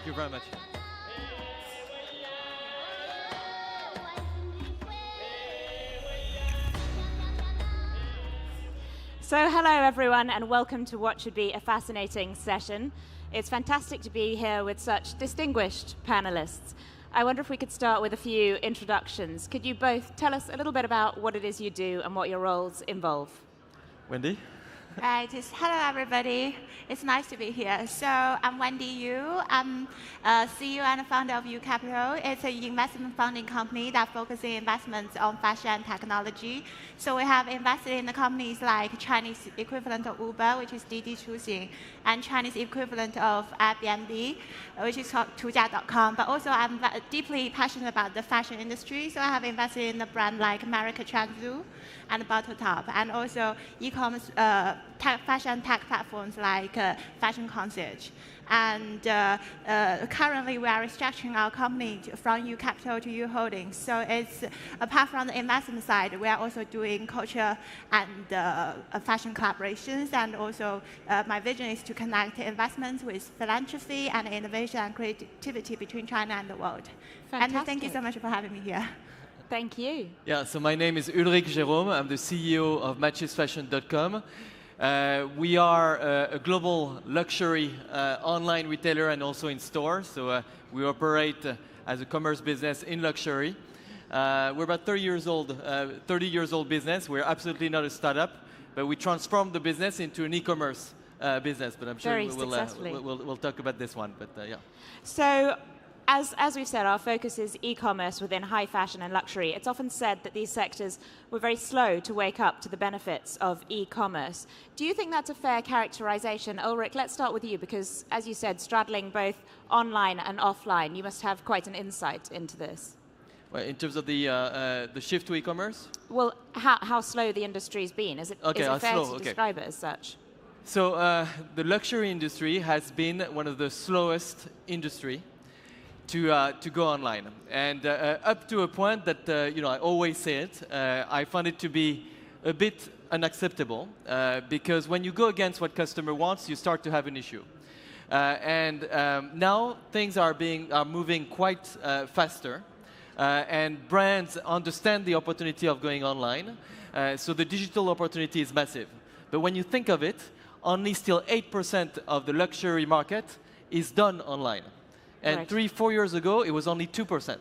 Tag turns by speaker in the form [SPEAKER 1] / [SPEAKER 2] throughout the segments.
[SPEAKER 1] Thank you very much.
[SPEAKER 2] So hello everyone and welcome to what should be a fascinating session. It's fantastic to be here with such distinguished panelists. I wonder if we could start with a few introductions. Could you both tell us a little bit about what it is you do and what your roles involve?
[SPEAKER 1] Wendy?
[SPEAKER 3] Right. Hello, everybody. It's nice to be here. So I'm Wendy Yu. I'm CEO and founder of Yu Capital. It's an investment funding company that focuses investments on fashion and technology. So we have invested in the companies like Chinese equivalent of Uber, which is Didi Chuxing, and Chinese equivalent of Airbnb, which is called Tujia.com. But also I'm deeply passionate about the fashion industry. So I have invested in a brand like America Transu and Bottle Top, and also e-commerce fashion tech platforms like Fashion Concierge. And currently, we are restructuring our company from Yu Capital to Yu Holdings. So it's apart from the investment side, we are also doing culture and fashion collaborations. And also, my vision is to connect investments with philanthropy and innovation and creativity between China and the world.
[SPEAKER 2] Fantastic.
[SPEAKER 3] And thank you so much for having me here.
[SPEAKER 2] Thank you.
[SPEAKER 1] Yeah, so my name is Ulric Jerome. I'm the CEO of MatchesFashion.com. We are a global luxury online retailer and also in store. So we operate as a commerce business in luxury. We're about 30 years old business. We're absolutely not a startup, but we transformed the business into an e-commerce business. But I'm sure we'll talk about this one. But yeah.
[SPEAKER 2] So, as we've said, our focus is e-commerce within high fashion and luxury. It's often said that these sectors were very slow to wake up to the benefits of e-commerce. Do you think that's a fair characterization? Ulric, let's start with you, because as you said, straddling both online and offline, you must have quite an insight into this.
[SPEAKER 1] Well, in terms of the shift to e-commerce?
[SPEAKER 2] Well, how slow the industry's been. Is it fair to describe it as such?
[SPEAKER 1] So the luxury industry has been one of the slowest industry to go online, and up to a point that I always say it. I find it to be a bit unacceptable because when you go against what customer wants, you start to have an issue. And now things are moving quite faster, and brands understand the opportunity of going online. So the digital opportunity is massive. But when you think of it, only still 8% of the luxury market is done online. And 3-4 years ago, it was only 2%.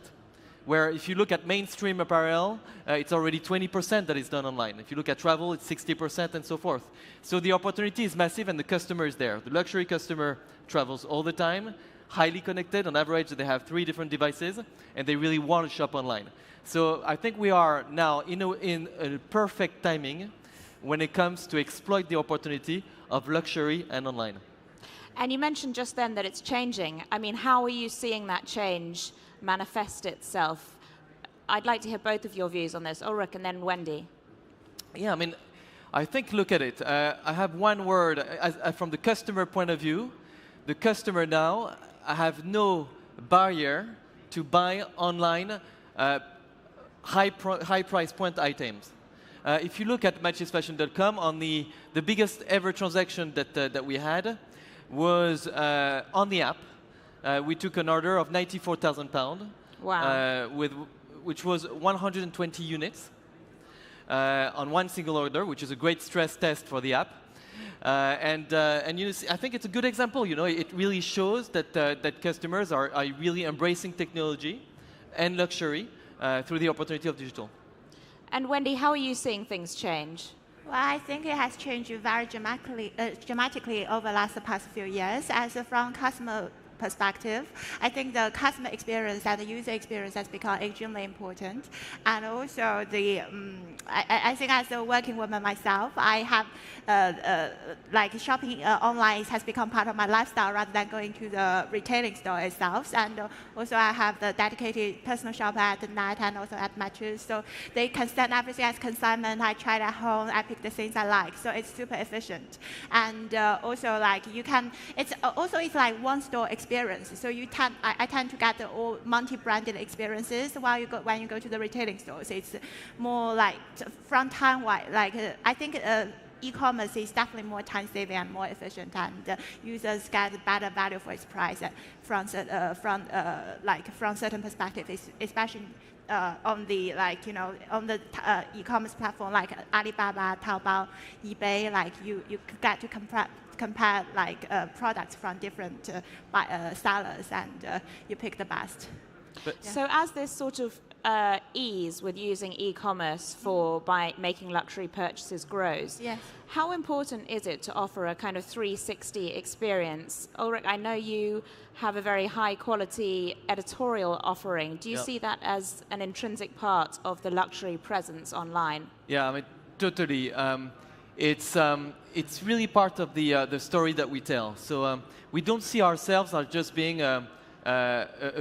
[SPEAKER 1] Where if you look at mainstream apparel, it's already 20% that is done online. If you look at travel, it's 60% and so forth. So the opportunity is massive and the customer is there. The luxury customer travels all the time, highly connected. On average, they have 3 different devices, and they really want to shop online. So I think we are now in a perfect timing when it comes to exploit the opportunity of luxury and online.
[SPEAKER 2] And you mentioned just then that it's changing. I mean, how are you seeing that change manifest itself? I'd like to hear both of your views on this, Ulric and then Wendy.
[SPEAKER 1] Yeah, I mean, I think, look at it. I have one word. From the customer point of view, the customer now have no barrier to buy online high price point items. If you look at MatchesFashion.com, on the biggest ever transaction that we had, was on the app. We took an order of £94,000,
[SPEAKER 2] wow.
[SPEAKER 1] Which was 120 units on one single order, which is a great stress test for the app. And I think it's a good example. It really shows that customers are really embracing technology and luxury through the opportunity of digital.
[SPEAKER 2] And Wendy, how are you seeing things change?
[SPEAKER 3] Well, I think it has changed very dramatically over the past few years. As from customer perspective, I think the customer experience and the user experience has become extremely important. And also, I think as a working woman myself, I have like shopping online has become part of my lifestyle rather than going to the retailing store itself. And also, I have the dedicated personal shopper at the night and also at Matches, so they can send everything as consignment. I try it at home. I pick the things I like, so it's super efficient. And also, like it's like one store experience. So I tend to get the all multi-branded experiences when you go to the retailing stores. It's more like from time-wise. Like I think e-commerce is definitely more time-saving and more efficient, and users get better value for its price from certain perspectives, especially on the e-commerce platform like Alibaba, Taobao, eBay. Like you get to compare products from different sellers, and you pick the best.
[SPEAKER 2] So as this sort of ease with using e-commerce by making luxury purchases grows,
[SPEAKER 3] yes.
[SPEAKER 2] How important is it to offer a kind of 360 experience? Ulric, I know you have a very high quality editorial offering. Do you see that as an intrinsic part of the luxury presence online?
[SPEAKER 1] Yeah, I mean, totally. It's really part of the story that we tell. So we don't see ourselves as just being a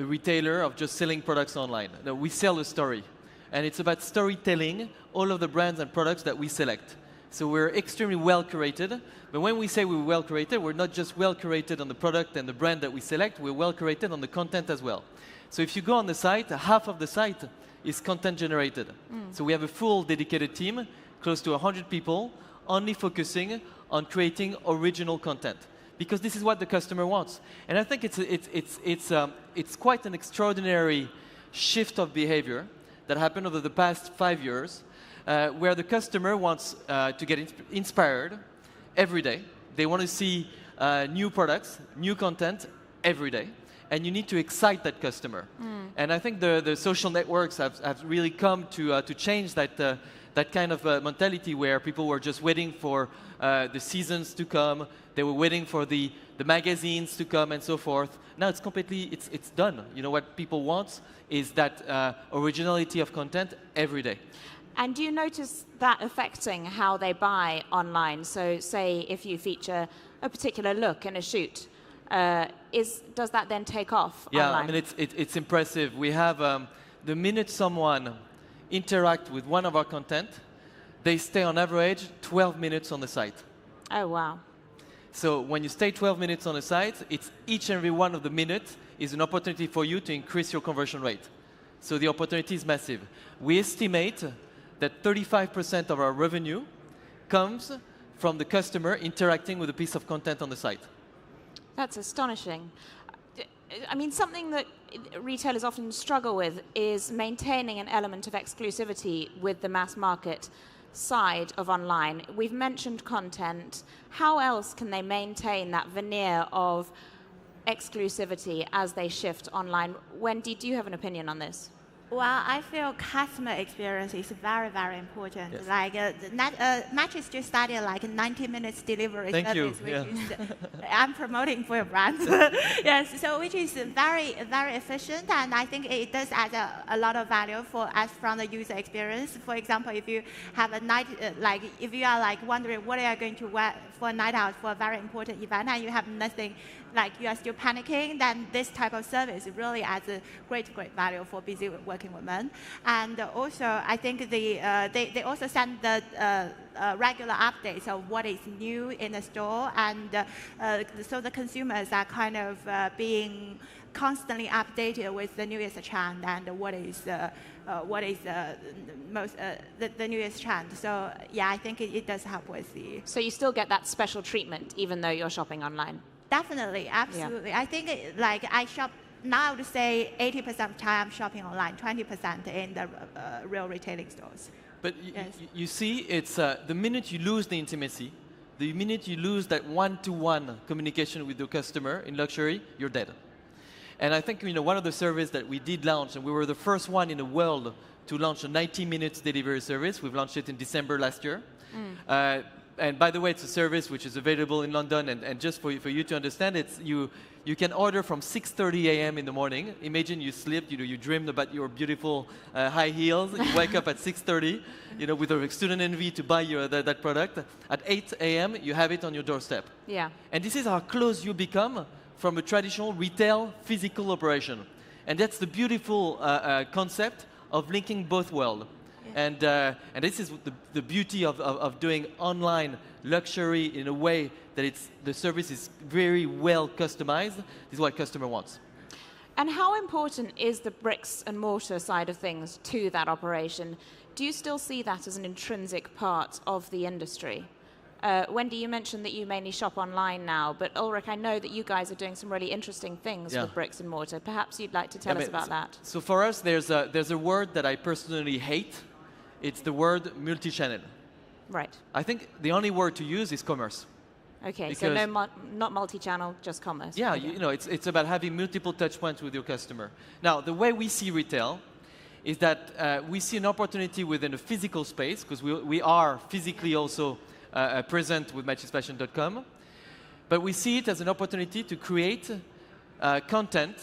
[SPEAKER 1] retailer of just selling products online. No, we sell a story. And it's about storytelling all of the brands and products that we select. So we're extremely well curated. But when we say we're well curated, we're not just well curated on the product and the brand that we select, we're well curated on the content as well. So if you go on the site, half of the site is content generated. So we have a full dedicated team, close to 100 people, only focusing on creating original content. Because this is what the customer wants. And I think it's quite an extraordinary shift of behavior that happened over the past 5 years, where the customer wants to get inspired every day. They want to see new products, new content every day. And you need to excite that customer. And I think the social networks have really come to change that kind of mentality where people were just waiting for the seasons to come. They were waiting for the magazines to come and so forth. Now it's completely, it's done. You know, what people want is that originality of content every day.
[SPEAKER 2] And do you notice that affecting how they buy online? So say if you feature a particular look in a shoot, does that then take off online?
[SPEAKER 1] Yeah, I mean, it's impressive. We have, the minute someone interact with one of our content, they stay on average 12 minutes on the site.
[SPEAKER 2] Oh, wow.
[SPEAKER 1] So when you stay 12 minutes on the site, it's each and every one of the minutes is an opportunity for you to increase your conversion rate. So the opportunity is massive. We estimate that 35% of our revenue comes from the customer interacting with a piece of content on the site.
[SPEAKER 2] That's astonishing. I mean, something that retailers often struggle with is maintaining an element of exclusivity with the mass market side of online. We've mentioned content. How else can they maintain that veneer of exclusivity as they shift online? Wendy, do you have an opinion on this?
[SPEAKER 3] Well, I feel customer experience is very, very important.
[SPEAKER 1] Yes.
[SPEAKER 3] Like Matches just started like a 90 minutes delivery service, which is I'm promoting for your brand. Yes, so which is very, very efficient, and I think it does add a lot of value for us from the user experience. For example, if you have a night, if you are like wondering what are you going to wear for a night out for a very important event, and you have nothing, like you are still panicking, then this type of service really adds a great value for busy working women. And also, I think they also send the regular updates of what is new in the store, and so the consumers are kind of being constantly updated with the newest trend and what is the newest trend. So yeah, I think it does help with the.
[SPEAKER 2] So you still get that special treatment even though you're shopping online?
[SPEAKER 3] Definitely, absolutely. Yeah. I think I shop now. I would say 80% of the time I'm shopping online, 20% in the real retailing stores.
[SPEAKER 1] But you see, it's the minute you lose the intimacy, the minute you lose that one-to-one communication with your customer in luxury, you're dead. And I think one of the surveys that we did launch, and we were the first one in the world to launch a 90 minutes delivery service. We've launched it in December last year. And by the way, it's a service which is available in London. And just for you to understand, you can order from 6:30 a.m. in the morning. Imagine you slept, you dreamed about your beautiful high heels. You wake up at 6:30, with a student envy to buy that product. At 8 a.m., you have it on your doorstep.
[SPEAKER 2] Yeah.
[SPEAKER 1] And this is how close you become from a traditional retail physical operation. And that's the beautiful concept of linking both worlds. Yeah. And this is the beauty of doing online luxury in a way that the service is very well customized. This is what customer wants.
[SPEAKER 2] And how important is the bricks and mortar side of things to that operation? Do you still see that as an intrinsic part of the industry? Wendy, you mentioned that you mainly shop online now, but Ulric, I know that you guys are doing some really interesting things with bricks and mortar. Perhaps you'd like to tell us about that.
[SPEAKER 1] So for us, there's a word that I personally hate. It's the word multi-channel.
[SPEAKER 2] Right.
[SPEAKER 1] I think the only word to use is commerce.
[SPEAKER 2] Okay, so no, not multi-channel, just commerce.
[SPEAKER 1] Yeah,
[SPEAKER 2] okay.
[SPEAKER 1] you know, it's about having multiple touch points with your customer. Now, the way we see retail is that we see an opportunity within a physical space, because we are physically also present with matchesfashion.com, but we see it as an opportunity to create content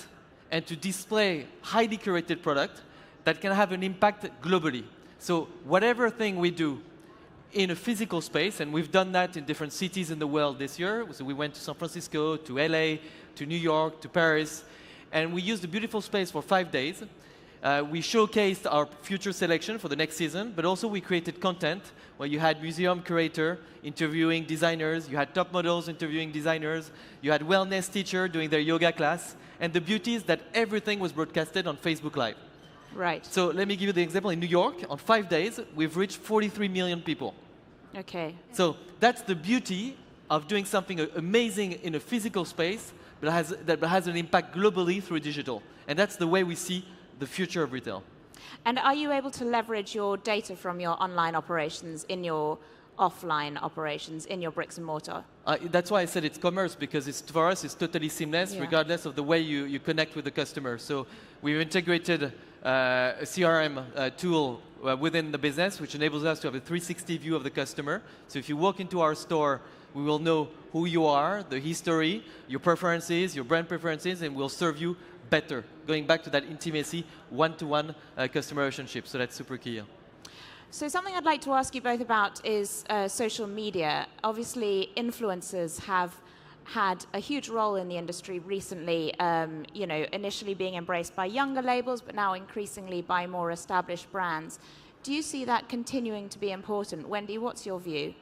[SPEAKER 1] and to display highly curated product that can have an impact globally. So whatever thing we do in a physical space, and we've done that in different cities in the world this year. So we went to San Francisco, to LA, to New York, to Paris, and we used a beautiful space for 5 days. We showcased our future selection for the next season, but also we created content where you had museum curator interviewing designers, you had top models interviewing designers, you had wellness teacher doing their yoga class, and the beauty is that everything was broadcasted on Facebook Live.
[SPEAKER 2] Right.
[SPEAKER 1] So let me give you the example. In New York, on 5 days, we've reached 43 million people.
[SPEAKER 2] Okay.
[SPEAKER 1] So that's the beauty of doing something amazing in a physical space, but that has an impact globally through digital. And that's the way we see the future of retail.
[SPEAKER 2] And are you able to leverage your data from your online operations in your offline operations, in your bricks and mortar?
[SPEAKER 1] That's why I said it's commerce, because for us, it's totally seamless, regardless of the way you connect with the customer. So we've integrated a CRM tool within the business, which enables us to have a 360 view of the customer. So if you walk into our store, we will know who you are, the history, your preferences, your brand preferences, and we'll serve you better, going back to that intimacy, one-to-one customer relationship. So that's super key.
[SPEAKER 2] So something I'd like to ask you both about is social media. Obviously, influencers have had a huge role in the industry recently, you know, initially being embraced by younger labels, but now increasingly by more established brands. Do you see that continuing to be important? Wendy, what's your view?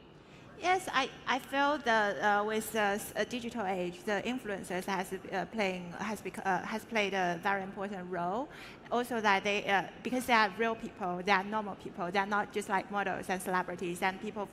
[SPEAKER 3] Yes, I feel that with the digital age, the influencers has played a very important role. Also, that because they are real people, they are normal people. They are not just like models and celebrities, and people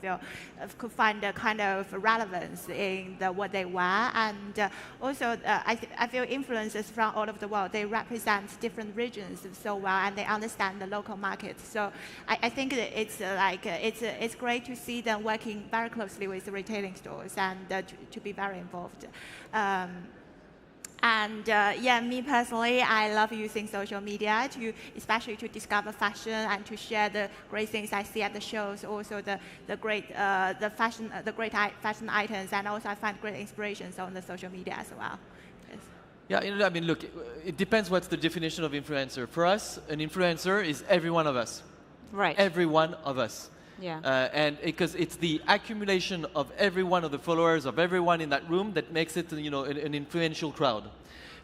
[SPEAKER 3] could find a kind of relevance in what they wear. And also, I feel influencers from all over the world, they represent different regions so well, and they understand the local market. So I think that it's great to see them working very closely with the retailing stores and to be very involved. Yeah, me personally, I love using social media especially to discover fashion and to share the great things I see at the shows. Also the great fashion items, and also I find great inspirations on the social media as well. Yes.
[SPEAKER 1] Yeah, I mean, look, it depends what's the definition of influencer. For us, an influencer is every one of us.
[SPEAKER 2] Right.
[SPEAKER 1] Every one of us.
[SPEAKER 2] Yeah.
[SPEAKER 1] And because it's the accumulation of every one of the followers of everyone in that room that makes it, you know, an influential crowd.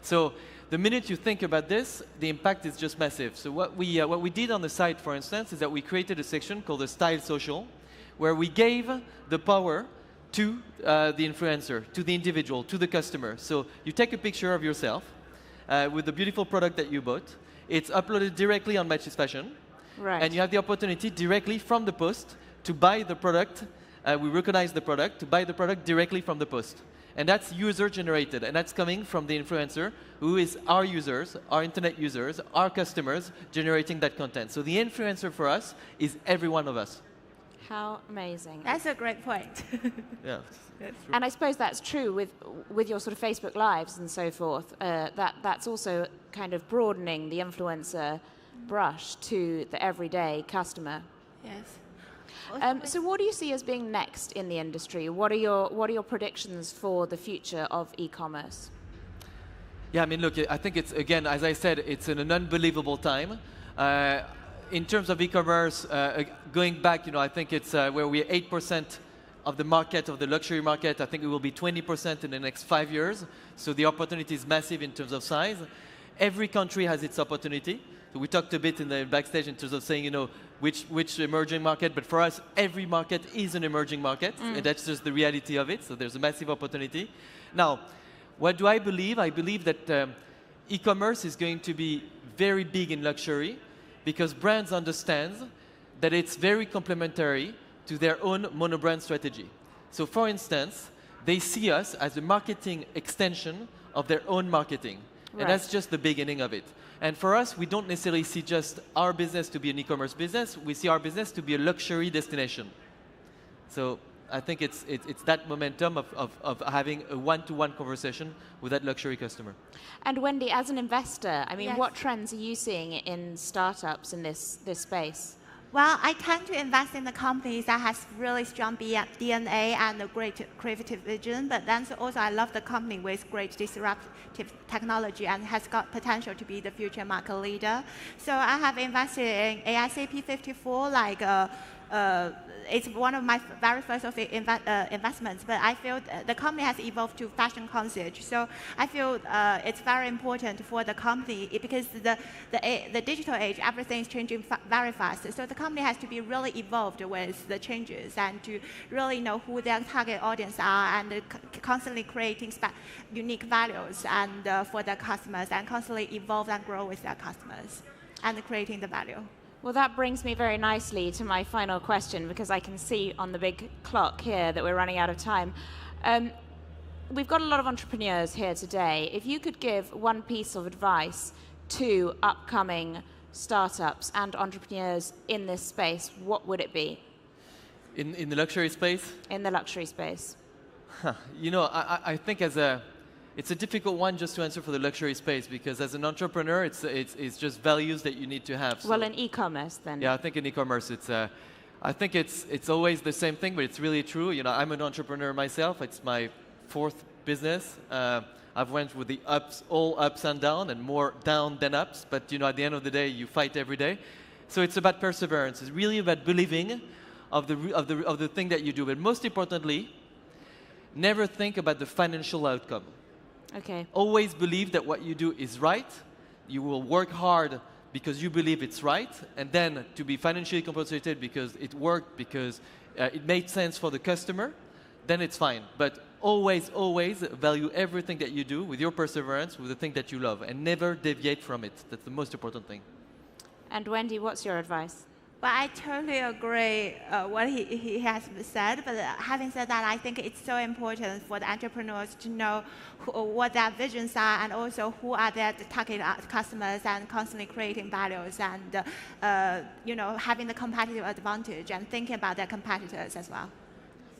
[SPEAKER 1] So the minute you think about this, the impact is just massive. So what we did on the site, for instance, is that we created a section called the Style Social, where we gave the power to the influencer, to the individual, to the customer. So you take a picture of yourself with the beautiful product that you bought. It's uploaded directly on Matches Fashion.
[SPEAKER 2] Right.
[SPEAKER 1] And you have the opportunity directly from the post to buy the product. We recognize the product, to buy the product directly from the post. And that's user generated. And that's coming from the influencer, who is our users, our internet users, our customers generating that content. So the influencer for us is every one of us.
[SPEAKER 2] How amazing.
[SPEAKER 3] That's a great point.
[SPEAKER 1] Yeah.
[SPEAKER 2] And I suppose that's true with your sort of Facebook Lives and so forth. That's also kind of broadening the influencer brush to the everyday customer.
[SPEAKER 3] Yes.
[SPEAKER 2] So what do you see as being next in the industry? What are your predictions for the future of e-commerce?
[SPEAKER 1] Yeah, I mean, look, I think it's, again, as I said, it's an unbelievable time. In terms of e-commerce, going back, you know, I think it's where we're 8% of the market, of the luxury market. I think it will be 20% in the next 5 years. So the opportunity is massive in terms of size. Every country has its opportunity. So we talked a bit in the backstage in terms of saying, you know, which emerging market, but for us, every market is an emerging market, and that's just the reality of it. So there's a massive opportunity. Now, what do I believe? I believe that e-commerce is going to be very big in luxury because brands understand that it's very complementary to their own monobrand strategy. So for instance, they see us as a marketing extension of their own marketing.
[SPEAKER 2] Right.
[SPEAKER 1] And that's just the beginning of it. And for us, we don't necessarily see just our business to be an e-commerce business. We see our business to be a luxury destination. So I think it's that momentum of having a one-to-one conversation with that luxury customer.
[SPEAKER 2] And Wendy, as an investor, I mean,
[SPEAKER 3] Yes.
[SPEAKER 2] what trends are you seeing in startups in this space?
[SPEAKER 3] Well, I tend to invest in the companies that has really strong DNA and a great creative vision, but then also I love the company with great disruptive technology and has got potential to be the future market leader. So I have invested in ASAP 54, like it's one of my very first of investments, but I feel the company has evolved to fashion concierge. So I feel it's very important for the company because the digital age, everything is changing very fast. So the company has to be really evolved with the changes and to really know who their target audience are and constantly creating unique values and for their customers and constantly evolve and grow with their customers and creating the value.
[SPEAKER 2] Well, that brings me very nicely to my final question, because I can see on the big clock here that we're running out of time. We've got a lot of entrepreneurs here today. If you could give one piece of advice to upcoming startups and entrepreneurs in this space, what would it be?
[SPEAKER 1] In the luxury space?
[SPEAKER 2] In the luxury space.
[SPEAKER 1] You know, I think it's a difficult one just to answer for the luxury space, because as an entrepreneur, it's just values that you need to have. So
[SPEAKER 2] well, in e-commerce then.
[SPEAKER 1] Yeah, I think in e-commerce, I think it's always the same thing, but it's really true. You know, I'm an entrepreneur myself. It's my 4th business. I've went with the all ups and down, and more down than ups. But you know, at the end of the day, you fight every day. So it's about perseverance. It's really about believing of the thing that you do. But most importantly, never think about the financial outcome.
[SPEAKER 2] Okay.
[SPEAKER 1] Always believe that what you do is right. You will work hard because you believe it's right, and then to be financially compensated because it worked, because it made sense for the customer, then it's fine. But always, always value everything that you do with your perseverance, with the thing that you love, and never deviate from it. That's the most important thing.
[SPEAKER 2] And Wendy, what's your advice?
[SPEAKER 3] Well, I totally agree what he has said, but having said that, I think it's so important for the entrepreneurs to know what their visions are and also who are their target customers and constantly creating values and you know, having the competitive advantage and thinking about their competitors as well.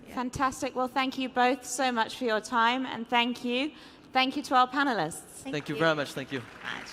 [SPEAKER 3] Yeah.
[SPEAKER 2] Fantastic. Well, thank you both so much for your time, and thank you. Thank you to our panelists.
[SPEAKER 1] Thank you very much. Thank you.
[SPEAKER 3] Much.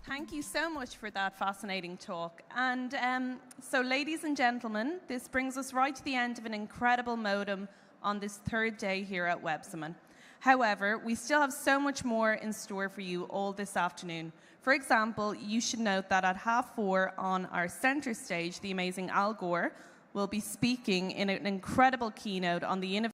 [SPEAKER 4] Thank you so much for that fascinating talk. And so, ladies and gentlemen, this brings us right to the end of an incredible modem on this 3rd day here at Web Summit. However, we still have so much more in store for you all this afternoon. For example, you should note that at 4:30 on our center stage, the amazing Al Gore will be speaking in an incredible keynote on the innovation